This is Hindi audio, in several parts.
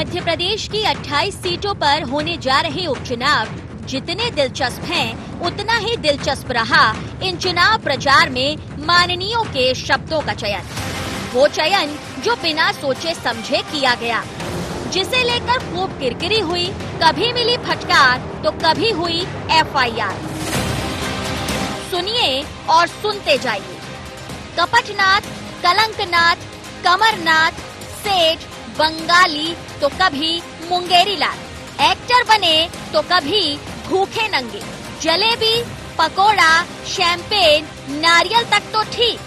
मध्य प्रदेश की 28 सीटों पर होने जा रहे उपचुनाव जितने दिलचस्प हैं, उतना ही दिलचस्प रहा इन चुनाव प्रचार में माननीयों के शब्दों का चयन। वो चयन जो बिना सोचे समझे किया गया, जिसे लेकर खूब किरकिरी हुई, कभी मिली फटकार तो कभी हुई FIR। सुनिए और सुनते जाइए। कपटनाथ, कलंकनाथ, कमरनाथ, सेठ, बंगाली तो कभी मुंगेरी लाल, एक्टर बने तो कभी भूखे नंगे, जलेबी, पकोड़ा, शैंपेन, नारियल तक तो ठीक,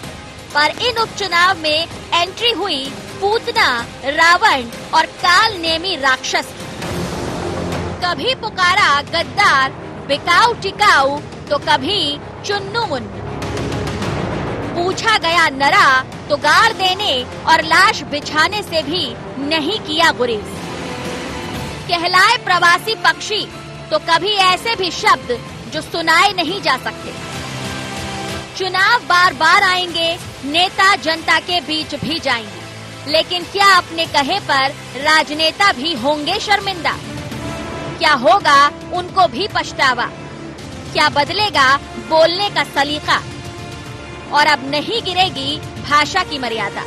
पर इन उपचुनाव में एंट्री हुई पूतना, रावण और काल नेमी राक्षस की। कभी पुकारा गद्दार, बिकाऊ टिकाऊ तो कभी चुन्नू मुन्नू। पूछा गया नरा तो गाड़ देने और लाश बिछाने से भी नहीं किया गुरेज। कहलाए प्रवासी पक्षी तो कभी ऐसे भी शब्द जो सुनाए नहीं जा सकते। चुनाव बार बार आएंगे, नेता जनता के बीच भी जाएंगे, लेकिन क्या अपने कहे पर राजनेता भी होंगे शर्मिंदा? क्या होगा उनको भी पछतावा? क्या बदलेगा बोलने का सलीका? और अब नहीं गिरेगी भाषा की मर्यादा।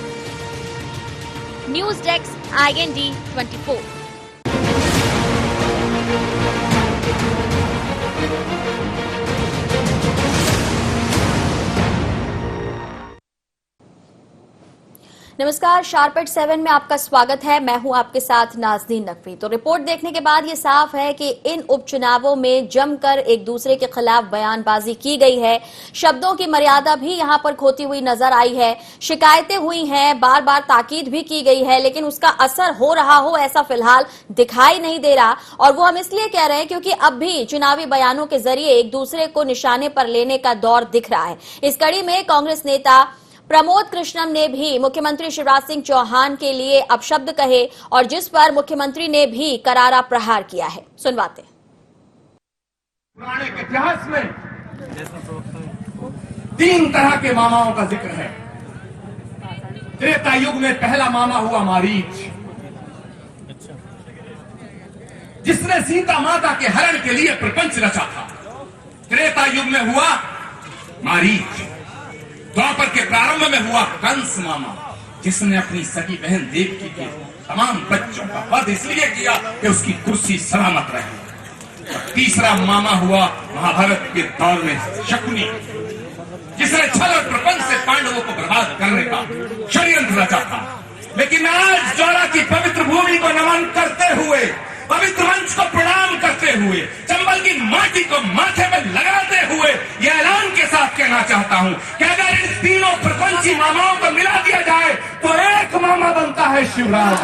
News desk IND 24। नमस्कार, शार्प एट 7 में आपका स्वागत है। मैं हूं आपके साथ नाज़नीन नकवी। तो रिपोर्ट देखने के बाद ये साफ है कि इन उपचुनावों में जमकर एक दूसरे के खिलाफ बयानबाजी की गई है। शब्दों की मर्यादा भी यहां पर खोती हुई नजर आई है। शिकायतें हुई हैं, बार बार ताकीद भी की गई है, लेकिन उसका असर हो रहा हो ऐसा फिलहाल दिखाई नहीं दे रहा। और वो हम इसलिए कह रहे हैं क्योंकि अब भी चुनावी बयानों के जरिए एक दूसरे को निशाने पर लेने का दौर दिख रहा है। इस कड़ी में कांग्रेस नेता प्रमोद कृष्णम ने भी मुख्यमंत्री शिवराज सिंह चौहान के लिए अपशब्द कहे और जिस पर मुख्यमंत्री ने भी करारा प्रहार किया है। सुनवाते हैं। पुराने इतिहास में 3 तरह के मामाओं का जिक्र है। त्रेता युग में पहला मामा हुआ मारीच, जिसने सीता माता के हरण के लिए प्रपंच रचा था। त्रेता युग में हुआ मारीच। द्वापर के प्रारंभ में हुआ कंस मामा, जिसने अपनी सगी बहन देवकी के तमाम बच्चों का वध इसलिए किया कि उसकी कुर्सी सलामत रहे। और तीसरा मामा हुआ महाभारत के दौर में शकुनी, जिसने छल और प्रपंच से पांडवों को बर्बाद करने का षड्यंत्र रचा था। लेकिन आज ज्वाला की पवित्र भूमि को नमन करते हुए, पवित्र मंच को प्रणाम करते हुए, चंबल की माटी को माथे में लगाते हुए यह ऐलान के साथ कहना चाहता हूं कि अगर इन तीनों प्रपंची मामाओं को मिला दिया जाए तो एक मामा बनता है शिवराज।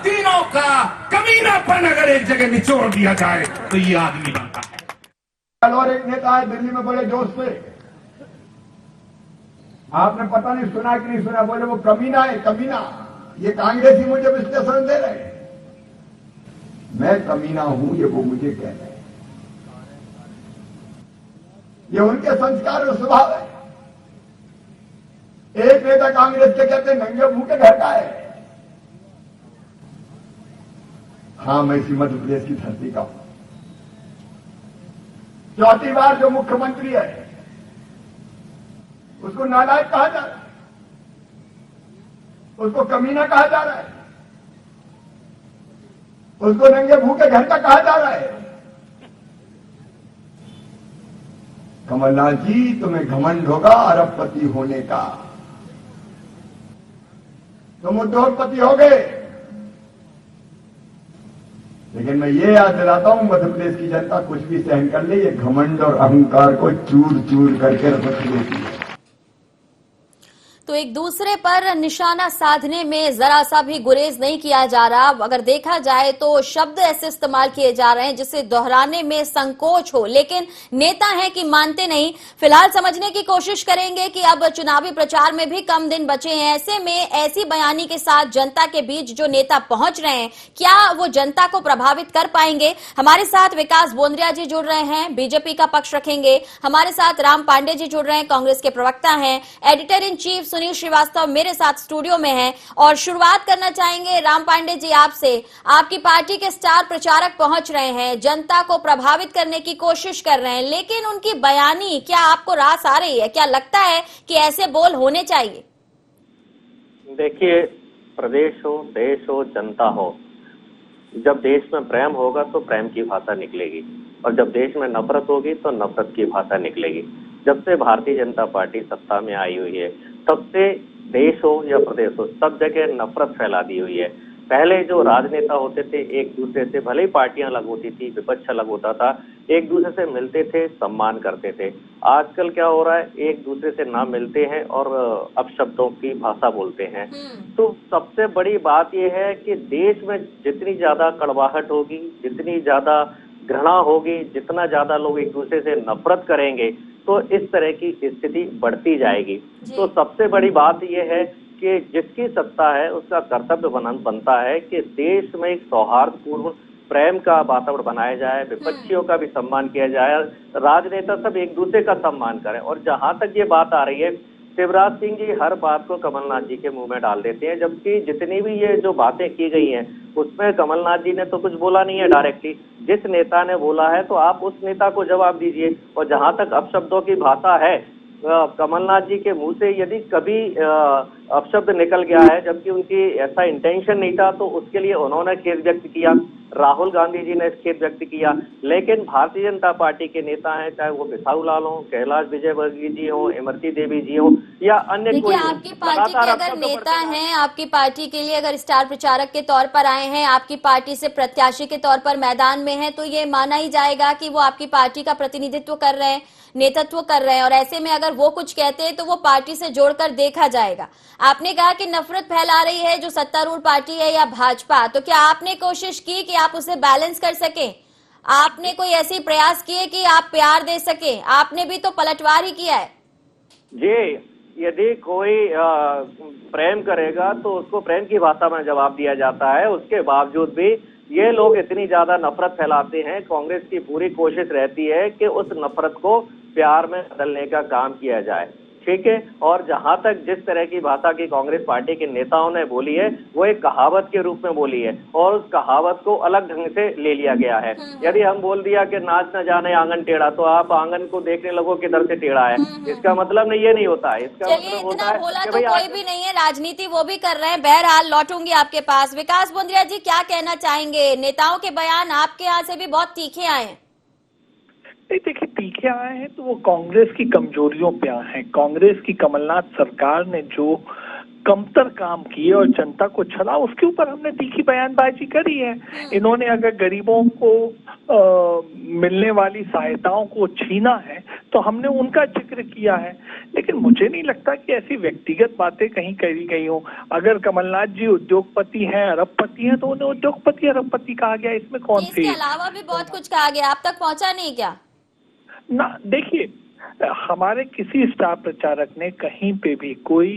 तीनों का कमीनापन अगर एक जगह निचोड़ दिया जाए तो ये आदमी बनता है। और एक नेता है दिल्ली में बड़े जोश से, आपने पता नहीं सुना कि नहीं सुना, बोले वो कमीना है, कमीना। ये कांग्रेसी मुझे विश्लेषण दे रहे हैं, मैं कमीना हूं ये वो मुझे कह रहे हैं। ये उनके संस्कार और स्वभाव है। एक नेता कांग्रेस के कहते नंगे भूखे घर का है। हां, मैं इसी मध्य प्रदेश की धरती का हूं। 4थी बार जो मुख्यमंत्री है उसको नालायक कहा जा रहा है, उसको कमीना कहा जा रहा है, उसको नंगे भूखे घर का कहा जा रहा है। कमलनाथ जी, तुम्हें घमंड होगा अरबपति होने का, तुम उद्योगपति हो गए। लेकिन मैं ये याद दिलाता हूं, मध्य प्रदेश की जनता कुछ भी सहन कर ले, ये घमंड और अहंकार को चूर चूर करके रख देती है। तो एक दूसरे पर निशाना साधने में जरा सा भी गुरेज नहीं किया जा रहा। अगर देखा जाए तो शब्द ऐसे इस्तेमाल किए जा रहे हैं जिसे दोहराने में संकोच हो, लेकिन नेता हैं कि मानते नहीं। फिलहाल समझने की कोशिश करेंगे कि अब चुनावी प्रचार में भी कम दिन बचे हैं। ऐसे में ऐसी बयानी के साथ जनता के बीच जो नेता पहुंच रहे हैं, क्या वो जनता को प्रभावित कर पाएंगे? हमारे साथ विकास बोंद्रिया जी जुड़ रहे हैं, बीजेपी का पक्ष रखेंगे। हमारे साथ राम पांडे जी जुड़ रहे हैं, कांग्रेस के प्रवक्ता हैं। Editor in chief Sunil Srivastava मेरे साथ स्टूडियो में हैं और शुरुआत करना चाहेंगे राम पांडे जी आपसे। आपकी पार्टी के स्टार प्रचारक पहुंच रहे हैं, जनता को प्रभावित करने की कोशिश कर रहे हैं, लेकिन उनकी बयानी क्या आपको रास आ रही है? क्या लगता है कि ऐसे बोल होने चाहिए? देखिए, प्रदेश हो, देश हो, जनता हो, जब देश में प्रेम होगा तो प्रेम की भाषा निकलेगी और जब देश में नफरत होगी तो नफरत की भाषा निकलेगी। जब से भारतीय जनता पार्टी सत्ता में आई हुई है तब से देश हो या प्रदेश हो सब जगह नफरत फैला दी हुई है। पहले जो राजनेता होते थे एक दूसरे से, भले ही पार्टियां अलग होती थी, विपक्ष अलग होता था, एक दूसरे से मिलते थे, सम्मान करते थे। आजकल क्या हो रहा है, एक दूसरे से ना मिलते हैं और अपशब्दों की भाषा बोलते हैं। तो सबसे बड़ी बात यह है कि देश में जितनी ज्यादा कड़वाहट होगी, जितनी ज्यादा घृणा होगी, जितना ज्यादा लोग एक दूसरे से नफरत करेंगे तो इस तरह की स्थिति बढ़ती जाएगी। तो सबसे बड़ी बात यह है कि जिसकी सत्ता है उसका कर्तव्य बनता है कि देश में एक सौहार्दपूर्ण प्रेम का वातावरण बनाया जाए, विपक्षियों का भी सम्मान किया जाए, राजनेता सब एक दूसरे का सम्मान करें। और जहां तक ये बात आ रही है, शिवराज सिंह जी हर बात को कमलनाथ जी के मुंह में डाल देते हैं, जबकि जितनी भी ये जो बातें की गई हैं उसमें कमलनाथ जी ने तो कुछ बोला नहीं है डायरेक्टली। जिस नेता ने बोला है तो आप उस नेता को जवाब दीजिए। और जहां तक अपशब्दों की भाषा है, कमलनाथ जी के मुंह से यदि कभी अपशब्द निकल गया है जबकि उनकी ऐसा इंटेंशन नहीं था तो उसके लिए उन्होंने खेद व्यक्त किया, राहुल गांधी जी ने खेद व्यक्त किया। लेकिन भारतीय जनता पार्टी के नेता हैं, चाहे वो बिसाहू लाल हो, कैलाश विजयवर्गीय जी हो, इमरती देवी जी हो या अन्य कोई, आपकी पार्टी के अगर नेता हैं, आपकी पार्टी के लिए अगर स्टार प्रचारक के तौर पर आए हैं, आपकी पार्टी से प्रत्याशी के तौर पर मैदान में हैं, तो ये माना ही जाएगा कि वो आपकी पार्टी का प्रतिनिधित्व कर रहे हैं, नेतृत्व कर रहे हैं। और ऐसे में अगर वो कुछ कहते हैं तो वो पार्टी से जोड़कर देखा जाएगा। आपने कहा कि नफरत फैला रही है जो सत्तारूढ़ पार्टी है या भाजपा, तो क्या आपने कोशिश की कि आप उसे बैलेंस कर सकें? आपने कोई ऐसी प्रयास किए कि आप प्यार दे सके? आपने भी तो पलटवार ही किया है जी। यदि कोई प्रेम करेगा तो उसको प्रेम की भाषा में जवाब दिया जाता है। उसके बावजूद भी ये लोग इतनी ज्यादा नफरत फैलाते हैं। कांग्रेस की पूरी कोशिश रहती है कि उस नफरत को प्यार में बदलने का काम किया जाए, ठीक है। और जहां तक जिस तरह की भाषा की कांग्रेस पार्टी के नेताओं ने बोली है वो एक कहावत के रूप में बोली है और उस कहावत को अलग ढंग से ले लिया गया है। यदि हम बोल दिया कि नाच न जाने आंगन टेढ़ा, तो आप आंगन को देखने लगो किधर से टेढ़ा है। इसका मतलब नहीं, ये नहीं होता है। इसका मतलब होता है कि भाई कोई भी नहीं है, राजनीति वो भी कर रहे हैं। बहरहाल लौटूंगी आपके पास। विकास बोंद्रिया जी, क्या कहना चाहेंगे? नेताओं के बयान आपके यहाँ से भी बहुत तीखे आए हैं। देखिए, तीखे आए हैं तो वो कांग्रेस की कमजोरियों पे आए हैं। कांग्रेस की कमलनाथ सरकार ने जो कमतर काम किए और जनता को छला, उसके ऊपर हमने तीखी बयानबाजी करी है। इन्होंने अगर गरीबों को मिलने वाली सहायताओं को छीना है तो हमने उनका जिक्र किया है। लेकिन मुझे नहीं लगता कि ऐसी व्यक्तिगत बातें कहीं करी गई हो। अगर कमलनाथ जी उद्योगपति हैं, अरबपति हैं, तो उन्हें उद्योगपति अरबपति कहा गया, इसमें कौन सी? इसके अलावा भी बहुत कुछ कहा गया, आप तक पहुंचा नहीं क्या? ना, देखिए, हमारे किसी स्टार प्रचारक ने कहीं पे भी कोई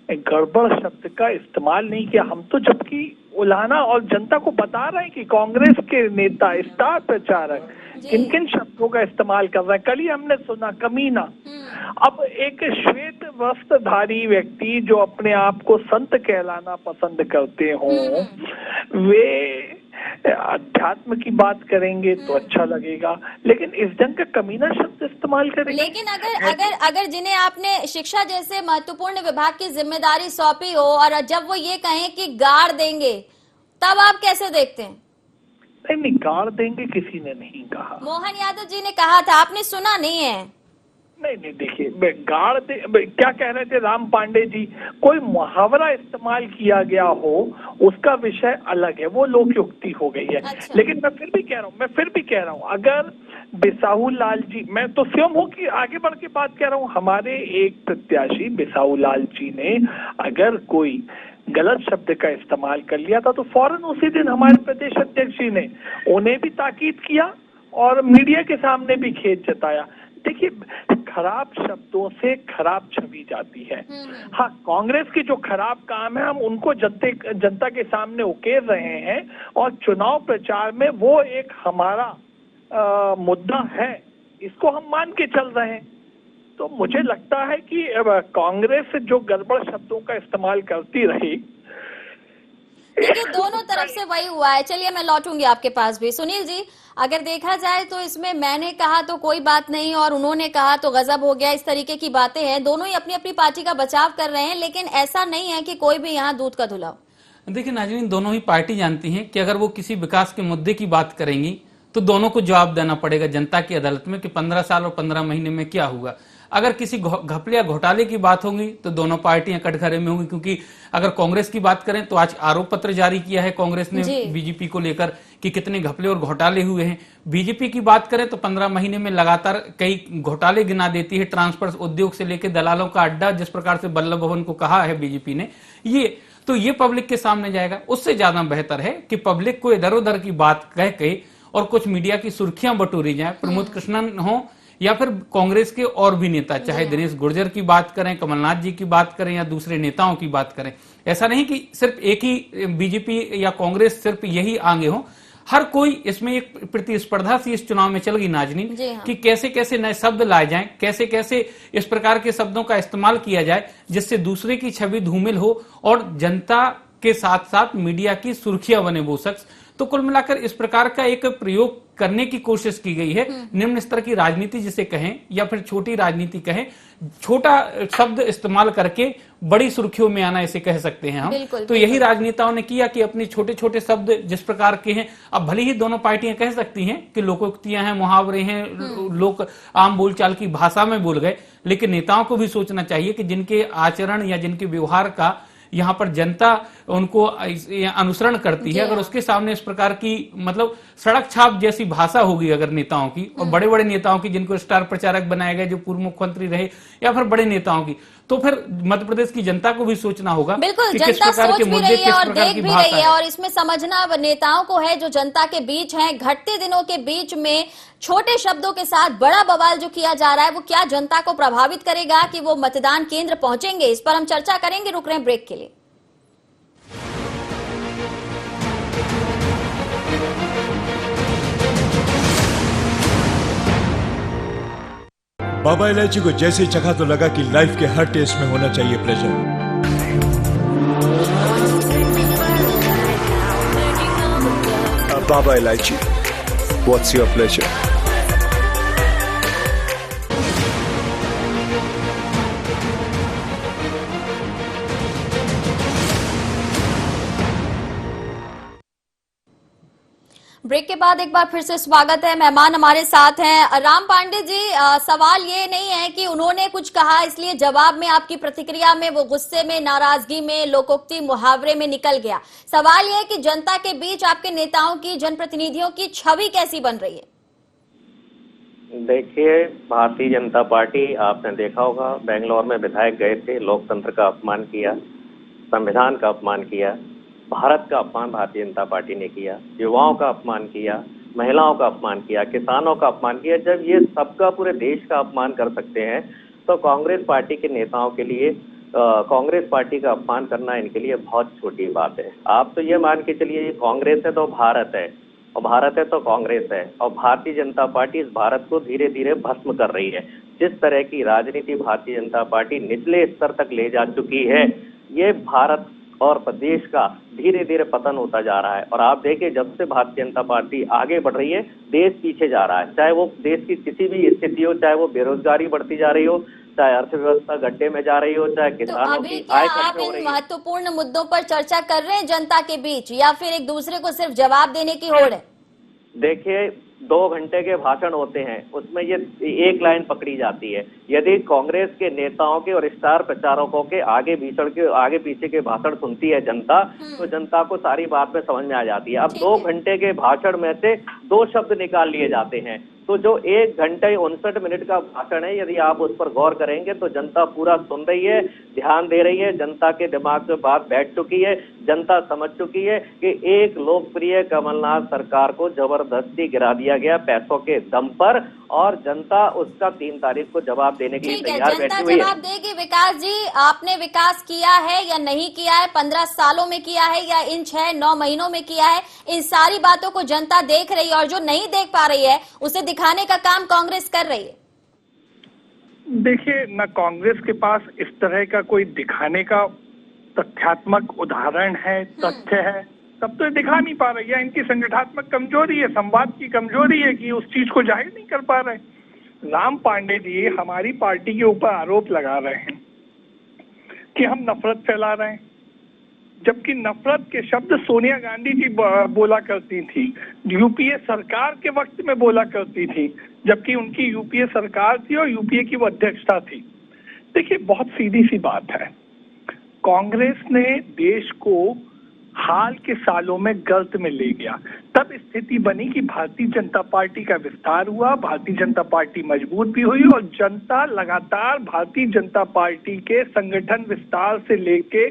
गड़बड़ शब्द का इस्तेमाल नहीं किया। हम तो जबकि उलाना और जनता को बता रहे हैं कि कांग्रेस के नेता, स्टार प्रचारक किन किन शब्दों का इस्तेमाल कर रहे हैं। कल ही हमने सुना कमीना। अब एक श्वेत वस्त्रधारी व्यक्ति जो अपने आप को संत कहलाना पसंद करते हों, वे अध्यात्म की बात करेंगे तो अच्छा लगेगा, लेकिन इस ढंग का कमीना शब्द इस्तेमाल करेंगे। लेकिन अगर जिन्हें आपने शिक्षा जैसे महत्वपूर्ण विभाग की जिम्मेदारी सौंपी हो और जब वो ये कहें कि गाड़ देंगे, तब आप कैसे देखते हैं? नहीं, गाड़ देंगे किसी ने नहीं कहा। मोहन यादव जी ने कहा था, आपने सुना नहीं है? नहीं, देखिए, गाड़ दे क्या कह रहे थे राम पांडे जी? कोई मुहावरा इस्तेमाल किया गया हो उसका विषय अलग है, वो लोकयुक्ति हो गई है। अच्छा। लेकिन मैं फिर भी कह रहा हूँ अगर बिसाहू लाल जी, मैं तो स्वयं हूँ कि आगे बढ़ के बात कह रहा हूँ, हमारे एक प्रत्याशी बिसाहू लाल जी ने अगर कोई गलत शब्द का इस्तेमाल कर लिया था तो फौरन उसी दिन हमारे प्रदेश अध्यक्ष जी ने उन्हें भी ताकीद किया और मीडिया के सामने भी खेद जताया। देखिए, खराब शब्दों से खराब छवि जाती है। हाँ, कांग्रेस की जो खराब काम है हम उनको जनता के सामने उकेर रहे हैं और चुनाव प्रचार में वो एक हमारा मुद्दा है, इसको हम मान के चल रहे हैं। तो मुझे लगता है कि कांग्रेस जो गड़बड़ शब्दों का इस्तेमाल करती रही। देखिए दोनों तरफ से वही हुआ है। चलिए मैं लौटूंगी आपके पास भी। सुनील जी, अगर देखा जाए तो इसमें मैंने कहा तो कोई बात नहीं और उन्होंने कहा तो गजब हो गया, इस तरीके की बातें हैं। दोनों ही अपनी अपनी पार्टी का बचाव कर रहे हैं, लेकिन ऐसा नहीं है कि कोई भी यहाँ दूध का धुला हो। देखिए नाज़रीन, दोनों ही पार्टी जानती हैं कि अगर वो किसी विकास के मुद्दे की बात करेंगी तो दोनों को जवाब देना पड़ेगा जनता की अदालत में कि 15 साल और 15 महीने में क्या हुआ। अगर किसी घपले या घोटाले की बात होगी तो दोनों पार्टियां कटघरे में होंगी, क्योंकि अगर कांग्रेस की बात करें तो आज आरोप पत्र जारी किया है कांग्रेस ने बीजेपी को लेकर कि कितने घपले और घोटाले हुए हैं। बीजेपी की बात करें तो 15 महीने में लगातार कई घोटाले गिना देती है, ट्रांसपोर्ट उद्योग से लेकर दलालों का अड्डा, जिस प्रकार से बल्लभ भवन को कहा है बीजेपी ने, ये पब्लिक के सामने जाएगा। उससे ज्यादा बेहतर है कि पब्लिक को इधर उधर की बात कह के और कुछ मीडिया की सुर्खियां बटोरी जाए, प्रमोद कृष्णन हो या फिर कांग्रेस के और भी नेता, चाहे दिनेश गुर्जर की बात करें, कमलनाथ जी की बात करें या दूसरे नेताओं की बात करें। ऐसा नहीं कि सिर्फ एक ही बीजेपी या कांग्रेस सिर्फ यही आगे हो, हर कोई इसमें एक प्रतिस्पर्धा सी इस चुनाव में चल गई नाजनीन कि कैसे कैसे नए शब्द लाए जाएं, कैसे कैसे इस प्रकार के शब्दों का इस्तेमाल किया जाए जिससे दूसरे की छवि धूमिल हो और जनता के साथ साथ मीडिया की सुर्खियां बने वो शख्स। तो कुल मिलाकर इस प्रकार का एक प्रयोग करने की कोशिश की गई है। निम्न स्तर की राजनीति जिसे कहें या फिर छोटी राजनीति कहें, छोटा शब्द इस्तेमाल करके बड़ी सुर्खियों में आना इसे कह सकते हैं हम। तो यही राजनेताओं ने किया कि अपने छोटे छोटे शब्द जिस प्रकार के हैं, अब भले ही दोनों पार्टियां कह सकती हैं कि लोकोक्तियां हैं, मुहावरे हैं, लोग आम बोलचाल की भाषा में बोल गए, लेकिन नेताओं को भी सोचना चाहिए कि जिनके आचरण या जिनके व्यवहार का यहाँ पर जनता उनको अनुसरण करती है, अगर उसके सामने इस प्रकार की मतलब सड़क छाप जैसी भाषा होगी अगर नेताओं की, और बड़े बड़े नेताओं की जिनको स्टार प्रचारक बनाया गया, जो पूर्व मुख्यमंत्री रहे, या फिर बड़े नेताओं की, तो फिर मध्य प्रदेश की जनता को भी सोचना होगा। बिल्कुल, जनता सोच भी रही है और देख भी रही है, और इसमें समझना नेताओं को है जो जनता के बीच हैं। घटते दिनों के बीच में छोटे शब्दों के साथ बड़ा बवाल जो किया जा रहा है वो क्या जनता को प्रभावित करेगा कि वो मतदान केंद्र पहुंचेंगे, इस पर हम चर्चा करेंगे। रुक रहे हैं ब्रेक के लिए। बाबा इलायची को जैसे चखा तो लगा कि लाइफ के हर टेस्ट में होना चाहिए प्लेजर। बाबा इलायची, व्हाट्स योर प्लेजर? ब्रेक के बाद एक बार फिर से स्वागत है। मेहमान हमारे साथ हैं राम पांडे जी। सवाल ये नहीं है कि उन्होंने कुछ कहा इसलिए जवाब में आपकी प्रतिक्रिया में वो गुस्से में, नाराजगी में, लोकोक्ति, मुहावरे में निकल गया। सवाल ये है कि जनता के बीच आपके नेताओं की, जनप्रतिनिधियों की छवि कैसी बन रही है? देखिए, भारतीय जनता पार्टी, आपने देखा होगा बेंगलोर में विधायक गए थे, लोकतंत्र का अपमान किया, संविधान का अपमान किया, भारत का अपमान भारतीय जनता पार्टी ने किया, युवाओं का अपमान किया, महिलाओं का अपमान किया, किसानों का अपमान किया। जब ये सबका पूरे देश का अपमान कर सकते हैं तो कांग्रेस पार्टी के नेताओं के लिए कांग्रेस पार्टी का अपमान करना इनके लिए बहुत छोटी बात है। आप तो ये मान के चलिए, कांग्रेस है तो भारत है, और भारत है तो कांग्रेस है, और भारतीय जनता पार्टी इस भारत को धीरे धीरे भस्म कर रही है। जिस तरह की राजनीति भारतीय जनता पार्टी निचले स्तर तक ले जा चुकी है, ये भारत और प्रदेश का धीरे धीरे पतन होता जा रहा है। और आप देखिए, जब से भारतीय जनता पार्टी आगे बढ़ रही है, देश पीछे जा रहा है। चाहे वो देश की किसी भी स्थिति हो, चाहे वो बेरोजगारी बढ़ती जा रही हो, चाहे अर्थव्यवस्था गड्ढे में जा रही हो, चाहे किसानों की आय कम हो रही हो। महत्वपूर्ण मुद्दों पर चर्चा कर रहे हैं जनता के बीच, या फिर एक दूसरे को सिर्फ जवाब देने की होड़ है? देखिए, 2 घंटे के भाषण होते हैं, उसमें ये एक लाइन पकड़ी जाती है। यदि कांग्रेस के नेताओं के और स्टार प्रचारकों के आगे पीछे के भाषण सुनती है जनता, तो जनता को सारी बात में समझ में आ जाती है। अब 2 घंटे के भाषण में से 2 शब्द निकाल लिए जाते हैं, तो जो 1 घंटे 59 मिनट का भाषण है, यदि आप उस पर गौर करेंगे तो जनता पूरा सुन रही है, ध्यान दे रही है, जनता के दिमाग में बात बैठ चुकी है, जनता समझ चुकी है कि एक लोकप्रिय कमलनाथ सरकार को जबरदस्ती गिरा दिया गया पैसों के दम पर, और जनता उसका 3 तारीख को जवाब देने के लिए तैयार बैठी हुई है। जवाब देगी। विकास जी, आपने विकास किया है या नहीं किया है, 15 सालों में किया है या इन 6-9 महीनों में किया है, इन सारी बातों को जनता देख रही है, और जो नहीं देख पा रही है उसे दिखाने का काम कांग्रेस कर रही है। देखिए, न कांग्रेस के पास इस तरह का कोई दिखाने का तथ्यात्मक उदाहरण है, तथ्य है, तब तो ये दिखा नहीं पा रही है। इनकी संगठनात्मक कमजोरी है, संवाद की कमजोरी है कि उस चीज को जाहिर नहीं कर पा रहे। राम पांडे जी हमारी पार्टी के ऊपर आरोप लगा रहे हैं कि हम नफरत फैला रहे हैं, जबकि नफरत के शब्द सोनिया गांधी जी बोला करती थी, यूपीए सरकार के वक्त में बोला करती थी, जबकि उनकी यूपीए सरकार थी और यूपीए की वो अध्यक्षता थी। देखिए, बहुत सीधी सी बात है, कांग्रेस ने देश को हाल के सालों में गर्त में ले गया। तब स्थिति बनी कि भारतीय जनता पार्टी का विस्तार हुआ, भारतीय जनता पार्टी मजबूत भी हुई और जनता लगातार भारतीय जनता पार्टी के संगठन विस्तार से लेके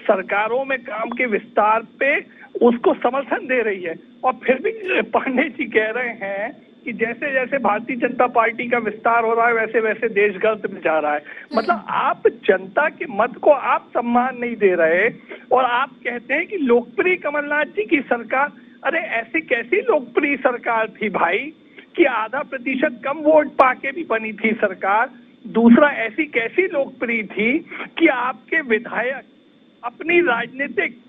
सरकारों में काम के विस्तार पे उसको समर्थन दे रही है। और फिर भी पांडे जी कह रहे हैं कि जैसे जैसे भारतीय जनता पार्टी का विस्तार हो रहा है वैसे वैसे देश गर्त में जा रहा है। मतलब आप जनता के मत को आप सम्मान नहीं दे रहे और आप कहते हैं कि लोकप्रिय कमलनाथ जी की सरकार, अरे ऐसी कैसी लोकप्रिय सरकार थी भाई कि 0.5% कम वोट पाके भी बनी थी सरकार। दूसरा, ऐसी कैसी लोकप्रिय थी कि आपके विधायक अपनी राजनीतिक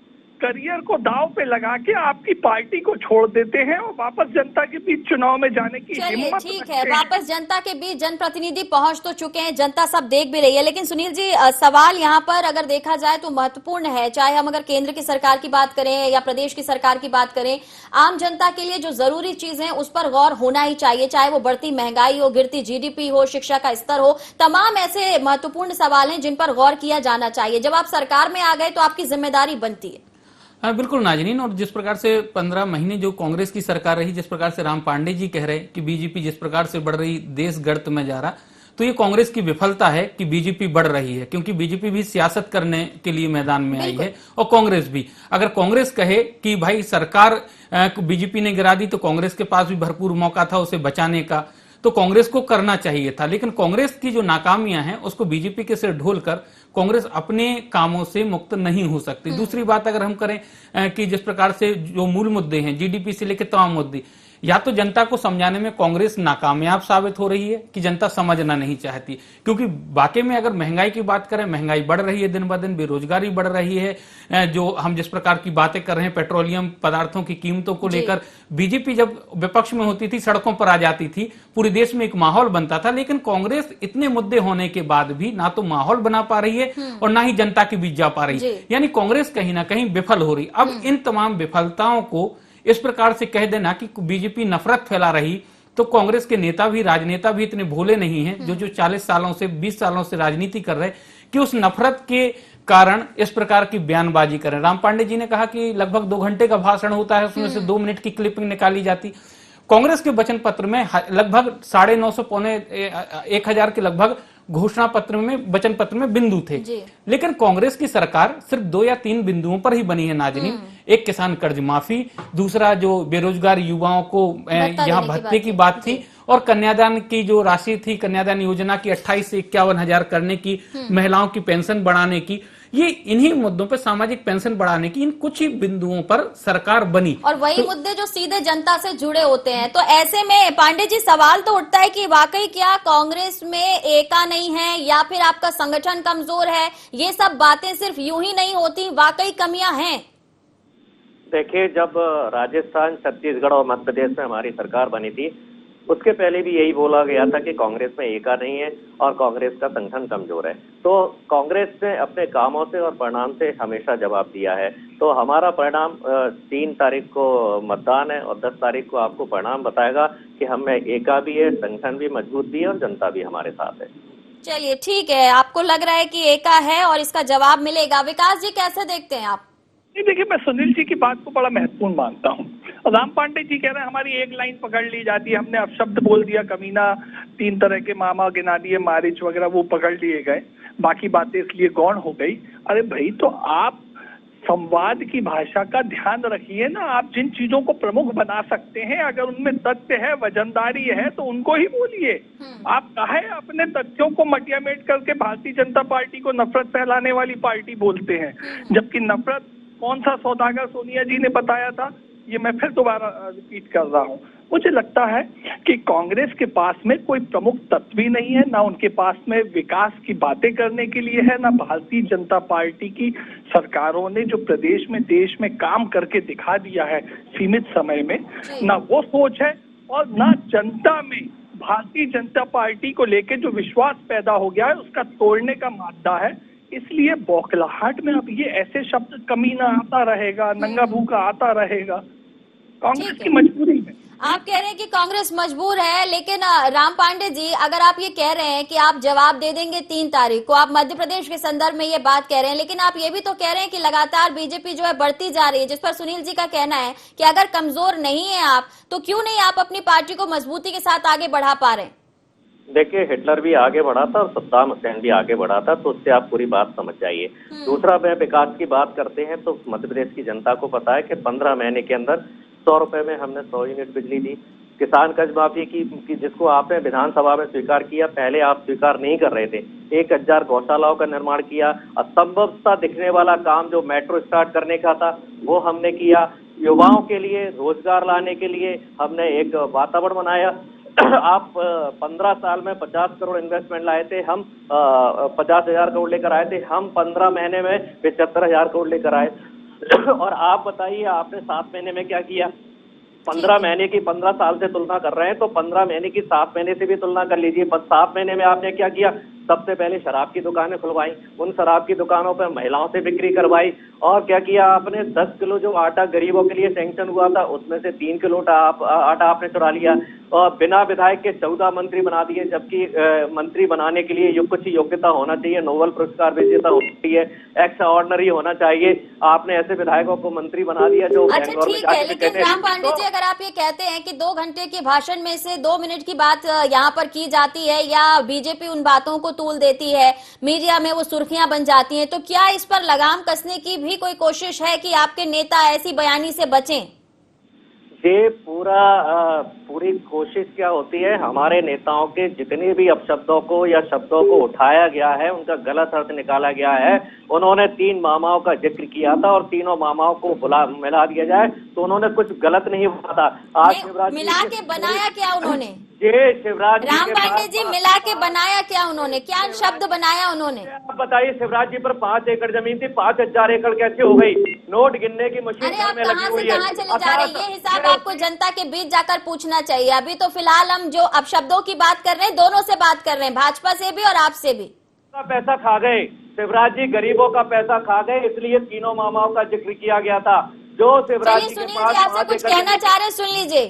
करियर को दांव पे लगा के आपकी पार्टी को छोड़ देते हैं और वापस जनता के बीच चुनाव में जाने की हिम्मत। ठीक है, वापस जनता के बीच जनप्रतिनिधि पहुंच तो चुके हैं, जनता सब देख भी रही है। लेकिन सुनील जी, सवाल यहाँ पर अगर देखा जाए तो महत्वपूर्ण है, चाहे हम अगर केंद्र की सरकार की बात करें या प्रदेश की सरकार की बात करें, आम जनता के लिए जो जरूरी चीज है उस पर गौर होना ही चाहिए, चाहे वो बढ़ती महंगाई हो, गिरती जीडीपी हो, शिक्षा का स्तर हो, तमाम ऐसे महत्वपूर्ण सवाल हैं जिन पर गौर किया जाना चाहिए। जब आप सरकार में आ गए तो आपकी जिम्मेदारी बनती है। हाँ बिल्कुल नाजरीन, और जिस प्रकार से 15 महीने जो कांग्रेस की सरकार रही, जिस प्रकार से राम पांडे जी कह रहे कि बीजेपी जिस प्रकार से बढ़ रही, देश गर्त में जा रहा, तो ये कांग्रेस की विफलता है कि बीजेपी बढ़ रही है, क्योंकि बीजेपी भी सियासत करने के लिए मैदान में आई है और कांग्रेस भी। अगर कांग्रेस कहे कि भाई सरकार बीजेपी ने गिरा दी तो कांग्रेस के पास भी भरपूर मौका था उसे बचाने का, तो कांग्रेस को करना चाहिए था। लेकिन कांग्रेस की जो नाकामियां हैं उसको बीजेपी के सिर ढोलकर कांग्रेस अपने कामों से मुक्त नहीं हो सकती। दूसरी बात अगर हम करें कि जिस प्रकार से जो मूल मुद्दे हैं, जीडीपी से लेकर तमाम मुद्दे, या तो जनता को समझाने में कांग्रेस नाकामयाब साबित हो रही है कि जनता समझना नहीं चाहती, क्योंकि वाकई में अगर महंगाई की बात करें, महंगाई बढ़ रही है दिन ब दिन, बेरोजगारी बढ़ रही है, जो हम जिस प्रकार की बातें कर रहे हैं पेट्रोलियम पदार्थों की कीमतों को लेकर, बीजेपी जब विपक्ष में होती थी सड़कों पर आ जाती थी, पूरे देश में एक माहौल बनता था। लेकिन कांग्रेस इतने मुद्दे होने के बाद भी ना तो माहौल बना पा रही है और ना ही जनता के बीच जा पा रही है, यानी कांग्रेस कहीं ना कहीं विफल हो रही। अब इन तमाम विफलताओं को इस प्रकार से कह देना कि बीजेपी नफरत फैला रही, तो कांग्रेस के नेता भी, राजनेता भी इतने भोले नहीं हैं जो 40 सालों से 20 सालों से राजनीति कर रहे कि उस नफरत के कारण इस प्रकार की बयानबाजी करें। राम पांडे जी ने कहा कि लगभग 2 घंटे का भाषण होता है, उसमें से 2 मिनट की क्लिपिंग निकाली जाती। कांग्रेस के वचन पत्र में लगभग 950 पौने 1000 के लगभग घोषणा पत्र में, वचन पत्र में बिंदु थे, लेकिन कांग्रेस की सरकार सिर्फ 2 या 3 बिंदुओं पर ही बनी है नाजरीन। एक किसान कर्ज माफी, दूसरा जो बेरोजगार युवाओं को यहाँ भत्ते की बात थी, और कन्यादान की जो राशि थी, कन्यादान योजना की 28 से 51 हजार करने की, महिलाओं की पेंशन बढ़ाने की, ये इन्हीं मुद्दों पर, सामाजिक पेंशन बढ़ाने की, इन कुछ ही बिंदुओं पर सरकार बनी, और वही तो मुद्दे जो सीधे जनता से जुड़े होते हैं। तो ऐसे में पांडे जी सवाल तो उठता है कि वाकई क्या कांग्रेस में एका नहीं है या फिर आपका संगठन कमजोर है? ये सब बातें सिर्फ यूं ही नहीं होती, वाकई कमियां हैं। देखिए, जब राजस्थान, छत्तीसगढ़ और मध्य प्रदेश में हमारी सरकार बनी थी, उसके पहले भी यही बोला गया था कि कांग्रेस में एका नहीं है और कांग्रेस का संगठन कमजोर है। तो कांग्रेस ने अपने कामों से और परिणाम से हमेशा जवाब दिया है। तो हमारा परिणाम 3 तारीख को मतदान है और 10 तारीख को आपको परिणाम बताएगा कि हम में एका भी है, संगठन भी मजबूत भी है और जनता भी हमारे साथ है। चलिए ठीक है, आपको लग रहा है कि एका है और इसका जवाब मिलेगा। विकास जी कैसे देखते हैं आप? देखिए, मैं सुनील जी की बात को बड़ा महत्वपूर्ण मानता हूँ। राम पांडे जी कह रहे हैं हमारी एक लाइन पकड़ ली जाती है, हमने अपशब्द बोल दिया, कमीना, 3 तरह के मामा गिना दिए, मारिच वगैरह, वो पकड़ लिए गए, बाकी बातें इसलिए गौण हो गई। अरे भाई, तो आप संवाद की भाषा का ध्यान रखिए ना। आप जिन चीजों को प्रमुख बना सकते हैं, अगर उनमें तथ्य है, वजनदारी है, तो उनको ही बोलिए। आप काहे अपने तथ्यों को मटियामेट करके भारतीय जनता पार्टी को नफरत फैलाने वाली पार्टी बोलते हैं, जबकि नफरत कौन सा सौदागर सोनिया जी ने बताया था, ये मैं फिर दोबारा रिपीट कर रहा हूँ। मुझे लगता है कि कांग्रेस के पास में कोई प्रमुख तत्व ही नहीं है, ना उनके पास में विकास की बातें करने के लिए है, ना भारतीय जनता पार्टी की सरकारों ने जो प्रदेश में देश में काम करके दिखा दिया है सीमित समय में, ना वो सोच है, और ना जनता में भारतीय जनता पार्टी को लेकर जो विश्वास पैदा हो गया है उसका तोड़ने का मादा है। इसलिए बौखलाहट में अब ये ऐसे शब्द कमीना आता रहेगा, नंगा भूखा आता रहेगा, कांग्रेस की मजबूरी है। आप कह रहे हैं कि कांग्रेस मजबूर है, लेकिन राम पांडे जी, अगर आप ये कह रहे हैं कि आप जवाब दे देंगे 3 तारीख को, आप मध्य प्रदेश के संदर्भ में ये बात कह रहे हैं, लेकिन आप ये भी तो कह रहे हैं कि लगातार बीजेपी जो है बढ़ती जा रही है, जिस पर सुनील जी का कहना है कि अगर कमजोर नहीं है आप, तो क्यों नहीं आप अपनी पार्टी को मजबूती के साथ आगे बढ़ा पा रहे हैं? देखिए, हिटलर भी आगे बढ़ा था और सद्दाम हुसैन भी आगे बढ़ा था, तो उससे आप पूरी बात समझ जाइए। दूसरा, मैं विकास की बात करते हैं तो मध्य प्रदेश की जनता को पता है कि 15 महीने के अंदर 100 रुपए में हमने 100 यूनिट बिजली दी। किसान कर्ज माफी की जिसको आपने विधानसभा में स्वीकार किया, पहले आप स्वीकार नहीं कर रहे थे। 1000 गौशालाओं का निर्माण किया। असंभव सा दिखने वाला काम जो मेट्रो स्टार्ट करने का था वो हमने किया। युवाओं के लिए रोजगार लाने के लिए हमने एक वातावरण बनाया। आप 15 साल में 50 करोड़ इन्वेस्टमेंट लाए थे, हम 50,000 करोड़ लेकर आए थे, हम 15 महीने में 75,000 करोड़ लेकर आए। और आप बताइए आपने 7 महीने में क्या किया? 15 महीने की 15 साल से तुलना कर रहे हैं तो 15 महीने की 7 महीने से भी तुलना कर लीजिए। 7 महीने में आपने क्या किया? सबसे पहले शराब की दुकानें खुलवाई, उन शराब की दुकानों पर महिलाओं से बिक्री करवाई। और क्या किया आपने? 10 किलो जो आटा गरीबों के लिए सैंक्शन हुआ था उसमें से 3 किलो आटा आपने चुरा लिया। और बिना विधायक के 14 मंत्री बना दिए, जबकि मंत्री बनाने के लिए कुछ योग्यता होना चाहिए, नोबेल पुरस्कार विजेता होना चाहिए, एक्स्ट्रा ऑर्डिनरी होना चाहिए। आपने ऐसे विधायकों को मंत्री बना दिया जो अच्छा ठीक है, लेकिन राम पांडे जी, अगर आप ये कहते हैं कि 2 घंटे के भाषण में से 2 मिनट की बात यहाँ पर की जाती है या बीजेपी उन बातों को तूल देती है, मीडिया में वो सुर्खियां बन जाती हैं, तो क्या इस पर लगाम कसने की भी कोई कोशिश है कि आपके नेता ऐसी बयानी से बचें? ये पूरी कोशिश क्या होती है, हमारे नेताओं के जितने भी अपशब्दों को या शब्दों को उठाया गया है, उनका गलत अर्थ निकाला गया है। उन्होंने 3 मामाओं का जिक्र किया था और तीनों मामाओं को मिला दिया जाए तो उन्होंने कुछ गलत नहीं हुआ था। आज शिवराज मिला के बनाया क्या उन्होंने? ये शिवराज राम पांडे जी, मिला के बनाया क्या उन्होंने? क्या शब्द बनाया उन्होंने? आप बताइए, शिवराज जी पर 5 एकड़ जमीन थी, 5000 एकड़ कैसे हो गई? नोट गिनने की मशीन अरे आप कहाँ से कहाँ चले जा रहे हैं? ये हिसाब आपको जनता के बीच जाकर पूछना चाहिए। अभी तो फिलहाल हम जो अपशब्दों की बात कर रहे हैं, दोनों से बात कर रहे हैं, भाजपा से भी और आपसे भी। पैसा खा गए शिवराज जी, गरीबों का पैसा खा गए, इसलिए तीनों मामाओं का जिक्र किया गया था। जो शिवराज जी के पास आपसे कुछ कहना चाह रहे, सुन लीजिए।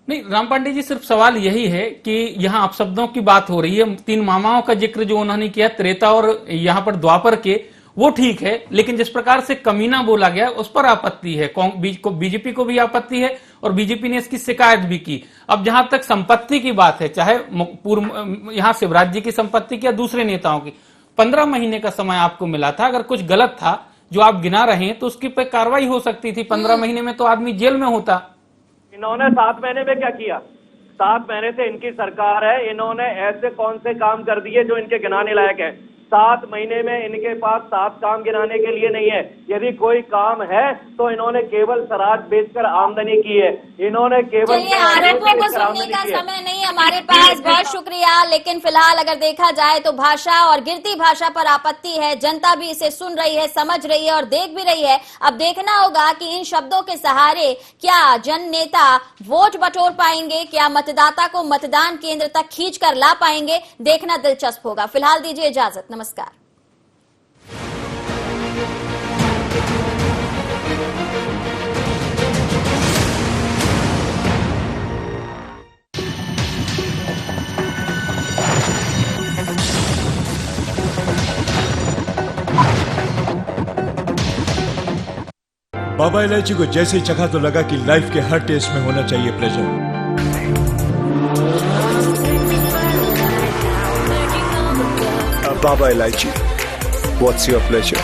नहीं राम पांडे जी, सिर्फ सवाल यही है कि यहाँ अपशब्दों की बात हो रही है। 3 मामाओं का जिक्र जो उन्होंने किया त्रेता और यहाँ पर द्वापर के, वो ठीक है, लेकिन जिस प्रकार से कमीना बोला गया उस पर आपत्ति है। बीजेपी को भी आपत्ति है और बीजेपी ने इसकी शिकायत भी की। अब जहां तक संपत्ति की बात है, चाहे पूर्व यहाँ शिवराज जी की संपत्ति की या दूसरे नेताओं की, 15 महीने का समय आपको मिला था। अगर कुछ गलत था जो आप गिना रहे हैं तो उसकी पे कार्रवाई हो सकती थी। 15 महीने में तो आदमी जेल में होता। इन्होंने 7 महीने में क्या किया? 7 महीने से इनकी सरकार है, इन्होंने ऐसे कौन से काम कर दिए जो इनके गिनाने लायक है? 7 महीने में इनके पास 7 काम गिनाने के लिए नहीं है। यदि कोई काम है तो इन्होंने केवल शराब बेचकर आमदनी की है। इन्होंने केवल आरोपों को सुनने का समय नहीं हमारे पास। बहुत शुक्रिया। लेकिन फिलहाल अगर देखा जाए तो भाषा और गिरती भाषा पर आपत्ति है। जनता भी इसे सुन रही है, समझ रही है और देख भी रही है। अब देखना होगा कि इन शब्दों के सहारे क्या जन नेता वोट बटोर पाएंगे, क्या मतदाता को मतदान केंद्र तक खींच कर ला पाएंगे, देखना दिलचस्प होगा। फिलहाल दीजिए इजाजत, नमस्कार। बाबा इलायची को जैसे ही चखा तो लगा कि लाइफ के हर टेस्ट में होना चाहिए pleasure. Baba Ilaichi, what's your pleasure?